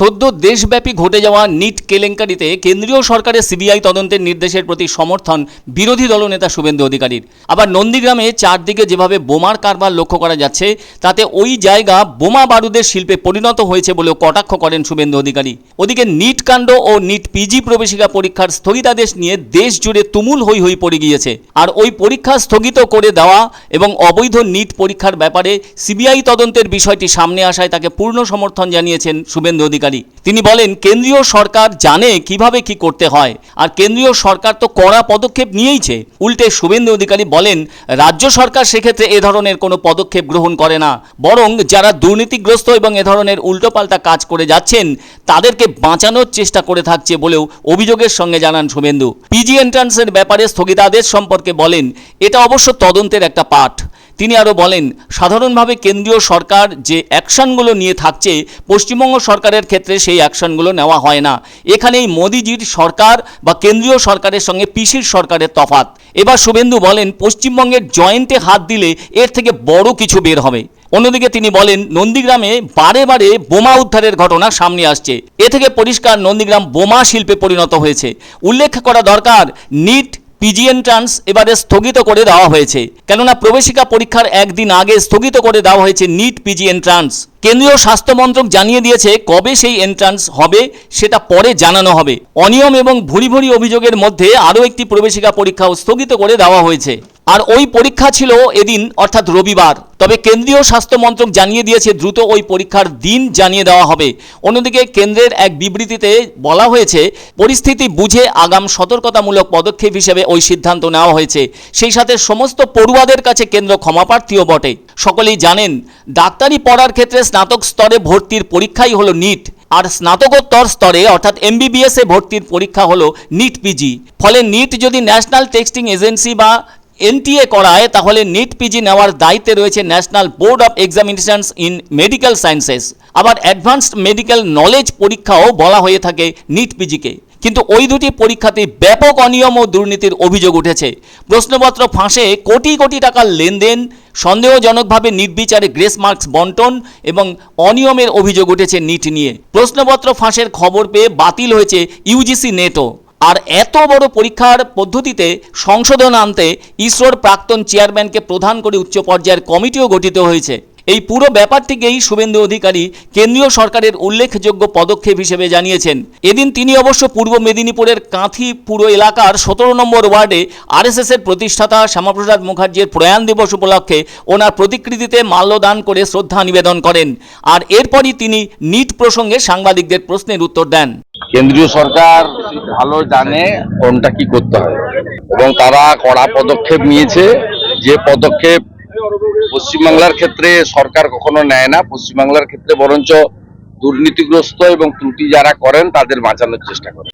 সদ্য দেশব্যাপী ঘটে যাওয়া নিট কেলেঙ্কারিতে কেন্দ্রীয় সরকারের সিবিআই তদন্তের নির্দেশের প্রতি সমর্থন বিরোধী দলনেতা শুভেন্দু অধিকারীর। আবার নন্দীগ্রামে চারদিকে যেভাবে বোমার কারবার লক্ষ্য করা যাচ্ছে তাতে ওই জায়গা বোমা বারুদের শিল্পে পরিণত হয়েছে বলেও কটাক্ষ করেন শুভেন্দু অধিকারী। ওদিকে নিট কাণ্ড ও নিট পিজি প্রবেশিকা পরীক্ষার স্থগিতাদেশ নিয়ে দেশ জুড়ে তুমুল হই হই পড়ে গিয়েছে। আর ওই পরীক্ষা স্থগিত করে দেওয়া এবং অবৈধ নিট পরীক্ষার ব্যাপারে সিবিআই তদন্তের বিষয়টি সামনে আসায় তাকে পূর্ণ সমর্থন জানিয়েছেন শুভেন্দু অধিকারী। তিনি বলেন, কেন্দ্রীয় সরকার জানে কিভাবে কি করতে হয়, আর কেন্দ্রীয় সরকার তো কড়া পদক্ষেপ নিয়েইছে। উল্টে শুভেন্দু অধিকারী বলেন, রাজ্য সরকার সেক্ষেত্রে এ ধরনের কোনো পদক্ষেপ গ্রহণ করে না, বরং যারা দুর্নীতিগ্রস্ত এবং এ ধরনের উল্টোপাল্টা কাজ করে যাচ্ছেন তাদেরকে বাঁচানোর চেষ্টা করে থাকছে বলেও অভিযোগের সঙ্গে জানান শুভেন্দু। পিজি এন্ট্রান্সের ব্যাপারে স্থগিতাদেশ সম্পর্কে বলেন, এটা অবশ্য তদন্তের একটা পাঠ। তিনি আরও বলেন, সাধারণভাবে কেন্দ্রীয় সরকার যে অ্যাকশনগুলো নিয়ে থাকছে পশ্চিমবঙ্গ সরকারের ক্ষেত্রে সেই অ্যাকশনগুলো নেওয়া হয় না। এখানেই মোদিজির সরকার বা কেন্দ্রীয় সরকারের সঙ্গে পিসির সরকারের তফাৎ। এবার শুভেন্দু বলেন, পশ্চিমবঙ্গের জয়েন্টে হাত দিলে এর থেকে বড় কিছু বের হবে। অন্যদিকে তিনি বলেন, নন্দীগ্রামে বারে বারে বোমা উদ্ধারের ঘটনা সামনে আসছে। এ থেকে পরিষ্কার নন্দীগ্রাম বোমা শিল্পে পরিণত হয়েছে। উল্লেখ করা দরকার, নিট পিজি এন্ট্রান্স এবারে স্থগিত করে দেওয়া হয়েছে, কেননা প্রবেশিকা পরীক্ষার একদিন আগে স্থগিত করে দেওয়া হয়েছে নিট পিজি এন্ট্রান্স। কেন্দ্রীয় স্বাস্থ্য মন্ত্রক জানিয়ে দিয়েছে কবে সেই এন্ট্রান্স হবে সেটা পরে জানানো হবে। অনিয়ম এবং ভুরি ভুরি অভিযোগের মধ্যে আরও একটি প্রবেশিকা পরীক্ষাও স্থগিত করে দেওয়া হয়েছে, আর ওই পরীক্ষা ছিল এদিন অর্থাৎ রবিবার। তবে কেন্দ্রীয় স্বাস্থ্য মন্ত্রক জানিয়ে দিয়েছে দ্রুত ওই পরীক্ষার দিন জানিয়ে দেওয়া হবে। অন্যদিকে কেন্দ্রের এক বিবৃতিতে বলা হয়েছে, পরিস্থিতি বুঝে আগাম সতর্কতামূলক পদক্ষেপ হিসেবে ওই সিদ্ধান্ত নেওয়া হয়েছে। সেই সাথে সমস্ত পড়ুয়াদের কাছে কেন্দ্র ক্ষমাপ্রার্থীও বটে। সকলেই জানেন, ডাক্তারি পড়ার ক্ষেত্রে স্নাতক স্তরে ভর্তির পরীক্ষাই হলো নিট, আর স্নাতকোত্তর স্তরে অর্থাৎ MBBS এ ভর্তির পরীক্ষা হলো নিট পিজি। ফলে নিট যদি ন্যাশনাল টেস্টিং এজেন্সি বা NTA করায়, তাহলে নিট পিজি নেওয়ার দায়িত্বে রয়েছে national board of examinations in medical sciences. আবার অ্যাডভান্সড মেডিকেল নলেজ পরীক্ষাও বলা হয়ে থাকে নিট পিজিকে। কিন্তু ওই দুটি পরীক্ষাতে ব্যাপক অনিয়ম ও দুর্নীতির অভিযোগ উঠেছে। প্রশ্নপত্র ফাঁসে কোটি কোটি টাকার লেনদেন, সন্দেহজনকভাবে নির্বিচারে গ্রেস মার্কস বন্টন এবং অনিয়মের অভিযোগ উঠেছে নিট নিয়ে। প্রশ্নপত্র ফাঁসের খবর পেয়ে বাতিল হয়েছে UGC নেটও। আর এত বড় পরীক্ষার পদ্ধতিতে সংশোধন আনতে ইসরোর প্রাক্তন চেয়ারম্যানকে প্রধান করে উচ্চ পর্যায়ের কমিটিও গঠিত হয়েছে। এই পুরো ব্যাপারটিকেই শুভেন্দু অধিকারী কেন্দ্রীয় সরকারের উল্লেখযোগ্য পদক্ষেপ হিসেবে জানিয়েছেন। এদিন তিনি অবশ্য পূর্ব মেদিনীপুরের কাঁথি পুর এলাকার 17 নম্বর ওয়ার্ডে RSS এর প্রতিষ্ঠাতা শ্যামাপ্রসাদ মুখার্জির প্রয়াণ দিবস উপলক্ষে ওনার প্রতিকৃতিতে মাল্যদান করে শ্রদ্ধা নিবেদন করেন। আর এরপরই তিনি নিট প্রসঙ্গে সাংবাদিকদের প্রশ্নের উত্তর দেন। কেন্দ্রীয় সরকার ভালো জানে কোনটা কি করতে হয় এবং তারা কড়া পদক্ষেপ নিয়েছে। যে পদক্ষেপ পশ্চিমবাংলার ক্ষেত্রে সরকার কখনো নেয় না, পশ্চিমবাংলার ক্ষেত্রে বরঞ্চ দুর্নীতিগ্রস্ত এবং ত্রুটি যারা করেন তাদের বাঁচানোর চেষ্টা করে।